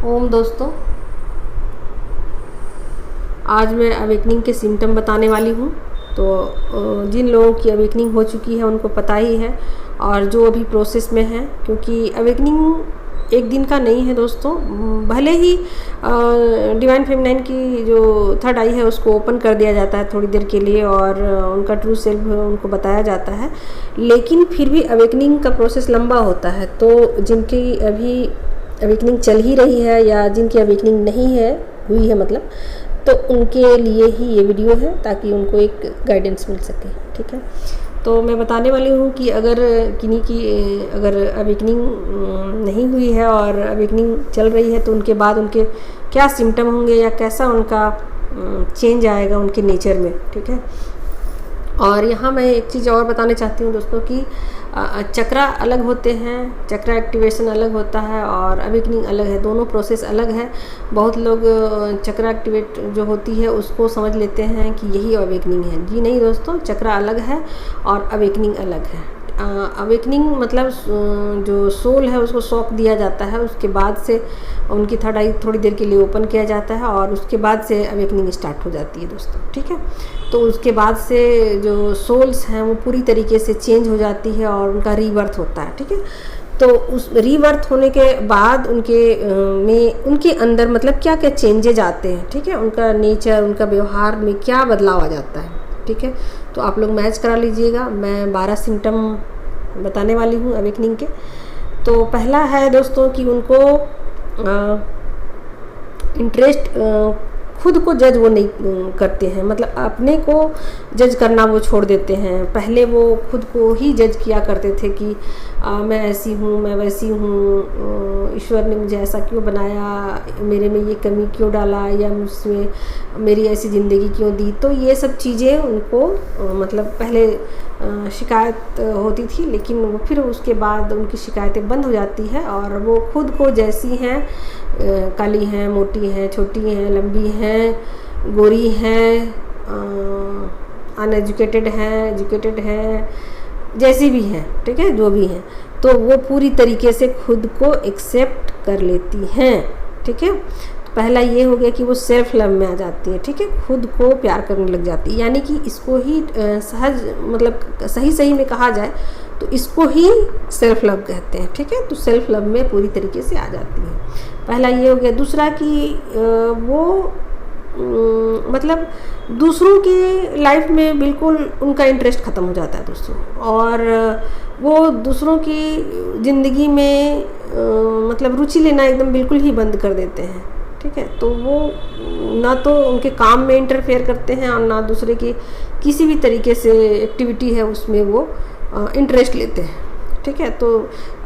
ओम दोस्तों, आज मैं अवेकनिंग के सिम्टम बताने वाली हूँ। तो जिन लोगों की अवेकनिंग हो चुकी है उनको पता ही है, और जो अभी प्रोसेस में है, क्योंकि अवेकनिंग एक दिन का नहीं है दोस्तों। भले ही डिवाइन फेमिनाइन की जो थर्ड आई है उसको ओपन कर दिया जाता है थोड़ी देर के लिए, और उनका ट्रू सेल्फ उनको बताया जाता है, लेकिन फिर भी अवेकनिंग का प्रोसेस लंबा होता है। तो जिनकी अभी अवेकनिंग चल ही रही है या जिनकी अवेकनिंग नहीं है हुई है मतलब, तो उनके लिए ही ये वीडियो है, ताकि उनको एक गाइडेंस मिल सके। ठीक है, तो मैं बताने वाली हूँ कि अगर किन्हीं की अगर अवेकनिंग नहीं हुई है और अवेकनिंग चल रही है तो उनके बाद उनके क्या सिम्टम होंगे या कैसा उनका चेंज आएगा उनके नेचर में। ठीक है, और यहाँ मैं एक चीज़ और बताना चाहती हूँ दोस्तों कि चक्रा अलग होते हैं, चक्रा एक्टिवेशन अलग होता है और अवेकनिंग अलग है, दोनों प्रोसेस अलग है। बहुत लोग चक्रा एक्टिवेट जो होती है उसको समझ लेते हैं कि यही अवेकनिंग है। जी नहीं दोस्तों, चक्रा अलग है और अवेकनिंग अलग है। अवेकनिंग मतलब जो सोल है उसको शॉक दिया जाता है, उसके बाद से उनकी थर्ड आई थोड़ी देर के लिए ओपन किया जाता है और उसके बाद से अवेकनिंग स्टार्ट हो जाती है दोस्तों। ठीक है, तो उसके बाद से जो सोल्स हैं वो पूरी तरीके से चेंज हो जाती है और उनका रीबर्थ होता है। ठीक है, तो उस रीबर्थ होने के बाद उनके अंदर मतलब क्या क्या चेंजेज आते हैं। ठीक है, उनका नेचर, उनका व्यवहार में क्या बदलाव आ जाता है। ठीक है, तो आप लोग मैच करा लीजिएगा। मैं 12 सिम्टम बताने वाली हूँ अवेकनिंग के। तो पहला है दोस्तों कि उनको इंटरेस्ट, खुद को जज वो नहीं करते हैं, मतलब अपने को जज करना वो छोड़ देते हैं। पहले वो खुद को ही जज किया करते थे कि मैं ऐसी हूँ, मैं वैसी हूँ, ईश्वर ने मुझे ऐसा क्यों बनाया, मेरे में ये कमी क्यों डाला, या मुझमें मेरी ऐसी ज़िंदगी क्यों दी। तो ये सब चीज़ें उनको मतलब पहले शिकायत होती थी, लेकिन वो फिर उसके बाद उनकी शिकायतें बंद हो जाती है और वो खुद को जैसी हैं, काली हैं, मोटी हैं, छोटी हैं, लंबी हैं, गोरी हैं, अनएजुकेटेड हैं, एजुकेटेड हैं, जैसी भी हैं, ठीक है, जो भी हैं, तो वो पूरी तरीके से खुद को एक्सेप्ट कर लेती हैं। ठीक है, तो पहला ये हो गया कि वो सेल्फ लव में आ जाती है। ठीक है, खुद को प्यार करने लग जाती है, यानी कि इसको ही सहज मतलब सही में कहा जाए तो इसको ही सेल्फ लव कहते हैं। ठीक है, तो सेल्फ लव में पूरी तरीके से आ जाती है। पहला ये हो गया। दूसरा कि वो मतलब दूसरों की लाइफ में बिल्कुल उनका इंटरेस्ट ख़त्म हो जाता है दोस्तों, और वो दूसरों की ज़िंदगी में मतलब रुचि लेना एकदम बिल्कुल ही बंद कर देते हैं। ठीक है, तो वो ना तो उनके काम में इंटरफेयर करते हैं और ना दूसरे की किसी भी तरीके से एक्टिविटी है उसमें वो इंटरेस्ट लेते हैं। ठीक है, तो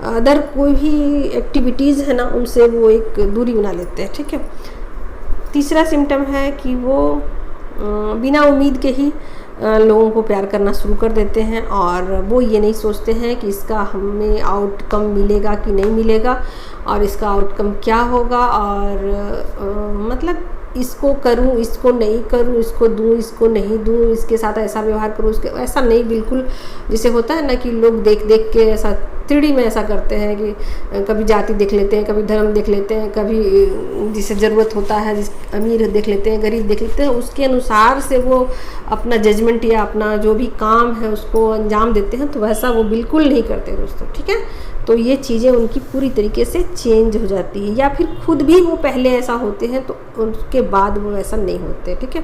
अदर कोई भी एक्टिविटीज़ है ना उनसे वो एक दूरी बना लेते हैं। ठीक है, तीसरा सिम्टम है कि वो बिना उम्मीद के ही लोगों को प्यार करना शुरू कर देते हैं, और वो ये नहीं सोचते हैं कि इसका हमें आउटकम मिलेगा कि नहीं मिलेगा, और इसका आउटकम क्या होगा, और मतलब इसको करूं, इसको नहीं करूं, इसको दूं, इसको नहीं दूं, इसके साथ ऐसा व्यवहार करूं, उसके ऐसा नहीं। बिल्कुल जैसे होता है ना कि लोग देख देख के ऐसा 3D में ऐसा करते हैं कि कभी जाति देख लेते हैं, कभी धर्म देख लेते हैं, कभी जिसे ज़रूरत होता है, जिस अमीर देख लेते हैं, गरीब देख लेते हैं, उसके अनुसार से वो अपना जजमेंट या अपना जो भी काम है उसको अंजाम देते हैं। तो वैसा वो बिल्कुल नहीं करते दोस्तों। ठीक है, तो ये चीज़ें उनकी पूरी तरीके से चेंज हो जाती है, या फिर खुद भी वो पहले ऐसा होते हैं तो उसके बाद वो ऐसा नहीं होते। ठीक है,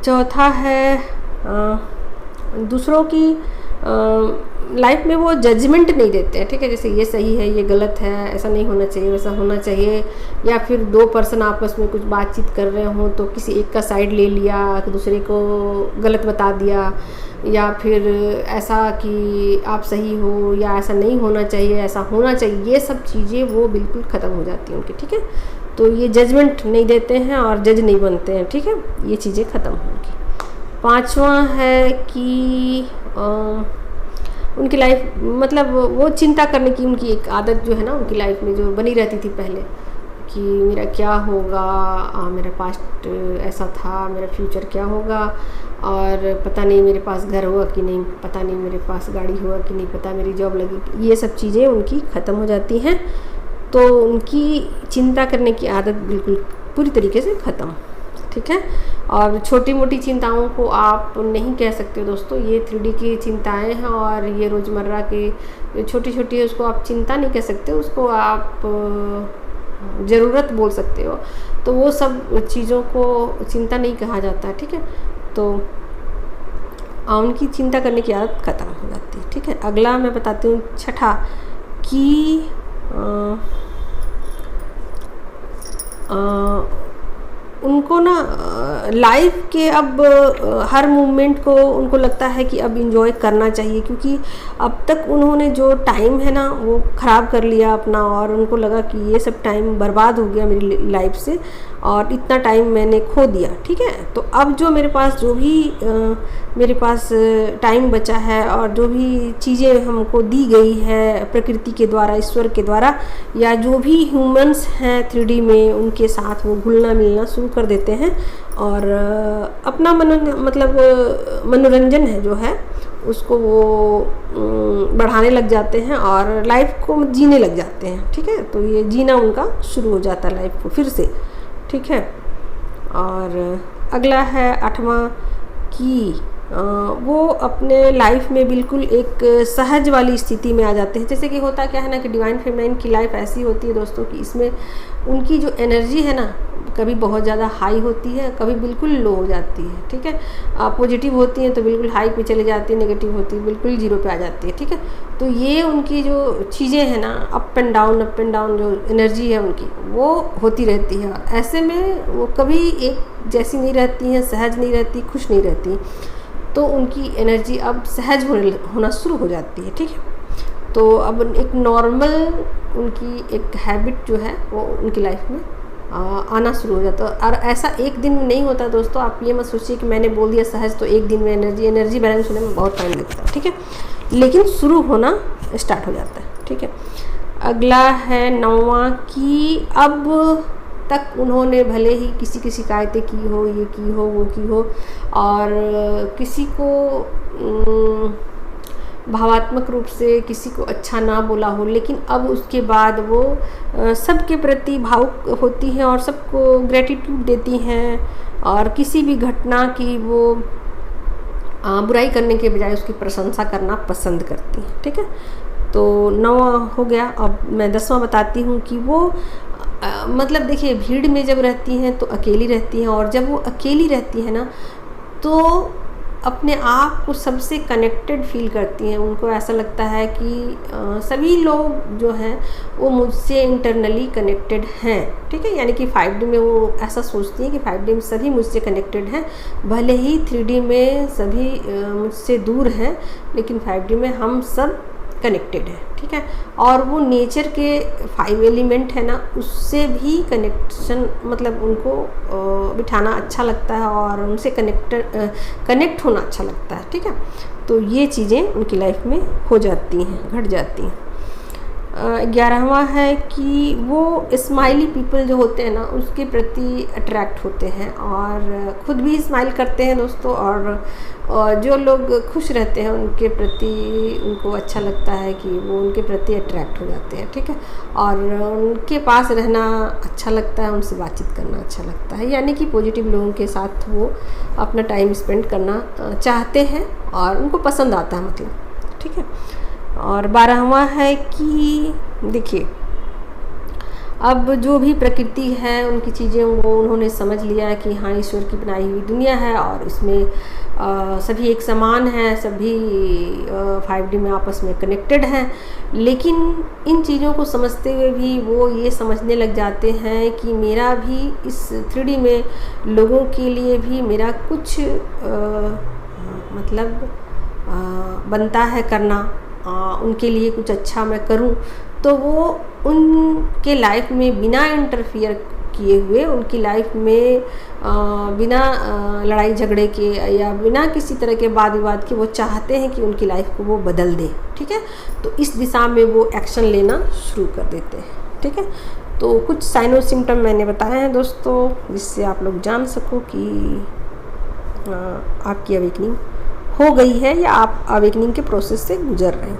चौथा है दूसरों की लाइफ में वो जजमेंट नहीं देते हैं। ठीक है, जैसे ये सही है, ये गलत है, ऐसा नहीं होना चाहिए, वैसा होना चाहिए, या फिर दो पर्सन आपस में कुछ बातचीत कर रहे हों तो किसी एक का साइड ले लिया, दूसरे को गलत बता दिया, या फिर ऐसा कि आप सही हो, या ऐसा नहीं होना चाहिए, ऐसा होना चाहिए, ये सब चीज़ें वो बिल्कुल ख़त्म हो जाती हैं उनकी। ठीक है, तो ये जजमेंट नहीं देते हैं और जज नहीं बनते हैं। ठीक है, ये चीज़ें ख़त्म होंगी। पांचवा है कि उनकी लाइफ मतलब वो चिंता करने की उनकी एक आदत जो है ना उनकी लाइफ में जो बनी रहती थी पहले, कि मेरा क्या होगा, मेरा पास्ट ऐसा था, मेरा फ्यूचर क्या होगा, और पता नहीं मेरे पास घर होगा कि नहीं, पता नहीं मेरे पास गाड़ी होगा कि नहीं, पता मेरी जॉब लगेगी, ये सब चीज़ें उनकी ख़त्म हो जाती हैं। तो उनकी चिंता करने की आदत बिल्कुल पूरी तरीके से ख़त्म, ठीक है। और छोटी मोटी चिंताओं को आप नहीं कह सकते दोस्तों, ये 3D की चिंताएं हैं और ये रोज़मर्रा की छोटी छोटी है, उसको आप चिंता नहीं कह सकते, उसको आप ज़रूरत बोल सकते हो। तो वो सब चीज़ों को चिंता नहीं कहा जाता, ठीक है। तो उनकी चिंता करने की आदत ख़त्म हो जाती है, ठीक है। अगला मैं बताती हूँ छठा कि उनको ना लाइफ के अब हर मोमेंट को उनको लगता है कि अब इंजॉय करना चाहिए, क्योंकि अब तक उन्होंने जो टाइम है ना वो ख़राब कर लिया अपना, और उनको लगा कि ये सब टाइम बर्बाद हो गया मेरी लाइफ से और इतना टाइम मैंने खो दिया, ठीक है। तो अब जो मेरे पास मेरे पास टाइम बचा है और जो भी चीज़ें हमको दी गई है प्रकृति के द्वारा, ईश्वर के द्वारा, या जो भी ह्यूमंस हैं 3D में, उनके साथ वो घुलना मिलना शुरू कर देते हैं और अपना मनोरंजन है जो है उसको वो बढ़ाने लग जाते हैं और लाइफ को जीने लग जाते हैं, ठीक है। तो ये जीना उनका शुरू हो जाता है लाइफ को फिर से, ठीक है। और अगला है 8वां कि वो अपने लाइफ में बिल्कुल एक सहज वाली स्थिति में आ जाते हैं। जैसे कि होता क्या है ना कि डिवाइन फेमिनाइन की लाइफ ऐसी होती है दोस्तों कि इसमें उनकी जो एनर्जी है ना कभी बहुत ज़्यादा हाई होती है, कभी बिल्कुल लो हो जाती है, ठीक है। पॉजिटिव होती हैं तो बिल्कुल हाई पे चले जाती है, नेगेटिव होती है बिल्कुल जीरो पे आ जाती है, ठीक है। तो ये उनकी जो चीज़ें हैं ना अप एंड डाउन जो एनर्जी है उनकी वो होती रहती है। ऐसे में वो कभी एक जैसी नहीं रहती हैं, सहज नहीं रहती, खुश नहीं रहती। तो उनकी एनर्जी अब सहज होना शुरू हो जाती है, ठीक है। तो अब एक नॉर्मल उनकी एक हैबिट जो है वो उनकी लाइफ में आना शुरू हो जाता है। और ऐसा एक दिन में नहीं होता दोस्तों, आप ये मत सोचिए कि मैंने बोल दिया सहज तो एक दिन में एनर्जी बैलेंस होने में बहुत टाइम लगता है, ठीक है। लेकिन शुरू होना स्टार्ट हो जाता है, ठीक है। अगला है 9वां कि अब तक उन्होंने भले ही किसी की शिकायतें की हो, ये की हो, वो की हो, और किसी को भावात्मक रूप से किसी को अच्छा ना बोला हो, लेकिन अब उसके बाद वो सबके प्रति भावुक होती हैं और सबको ग्रेटिट्यूड देती हैं और किसी भी घटना की वो बुराई करने के बजाय उसकी प्रशंसा करना पसंद करती हैं, ठीक है। तो 9वां हो गया। अब मैं 10वां बताती हूँ कि वो मतलब देखिए भीड़ में जब रहती हैं तो अकेली रहती हैं, और जब वो अकेली रहती हैं ना तो अपने आप को सबसे कनेक्टेड फील करती हैं। उनको ऐसा लगता है कि सभी लोग जो हैं वो मुझसे इंटरनली कनेक्टेड हैं, ठीक है। यानी कि 5D में वो ऐसा सोचती हैं कि 5D में सभी मुझसे कनेक्टेड हैं, भले ही 3D में सभी मुझसे दूर हैं, लेकिन 5D में हम सब कनेक्टेड है, ठीक है। और वो नेचर के 5 एलिमेंट है ना उससे भी कनेक्शन मतलब उनको बिठाना अच्छा लगता है और उनसे कनेक्ट होना अच्छा लगता है, ठीक है। तो ये चीज़ें उनकी लाइफ में हो जाती हैं, घट जाती हैं। 11वां है कि वो स्माइली पीपल जो होते हैं ना उसके प्रति अट्रैक्ट होते हैं और ख़ुद भी स्माइल करते हैं दोस्तों, और जो लोग खुश रहते हैं उनके प्रति उनको अच्छा लगता है कि वो उनके प्रति अट्रैक्ट हो जाते हैं, ठीक है। और उनके पास रहना अच्छा लगता है, उनसे बातचीत करना अच्छा लगता है, यानी कि पॉजिटिव लोगों के साथ वो अपना टाइम स्पेंड करना चाहते हैं और उनको पसंद आता है मतलब, ठीक है। और 12वां है कि देखिए अब जो भी प्रकृति है उनकी चीज़ें वो उन्होंने समझ लिया है कि हाँ ईश्वर की बनाई हुई दुनिया है और इसमें सभी एक समान है, सभी 5D में आपस में कनेक्टेड हैं। लेकिन इन चीज़ों को समझते हुए भी वो ये समझने लग जाते हैं कि मेरा भी इस 3D में लोगों के लिए भी मेरा कुछ मतलब बनता है करना, उनके लिए कुछ अच्छा मैं करूं। तो वो उनके लाइफ में बिना इंटरफियर किए हुए उनकी लाइफ में बिना लड़ाई झगड़े के या बिना किसी तरह के वाद विवाद के वो चाहते हैं कि उनकी लाइफ को वो बदल दें, ठीक है। तो इस दिशा में वो एक्शन लेना शुरू कर देते हैं, ठीक है। तो कुछ साइन और सिम्टम मैंने बताए हैं दोस्तों, जिससे आप लोग जान सको कि आपकी अवेकनिंग हो गई है या आप अवेकनिंग के प्रोसेस से गुजर रहे हैं।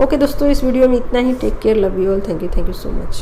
ओके दोस्तों, इस वीडियो में इतना ही। Take care, love you all, thank you so much.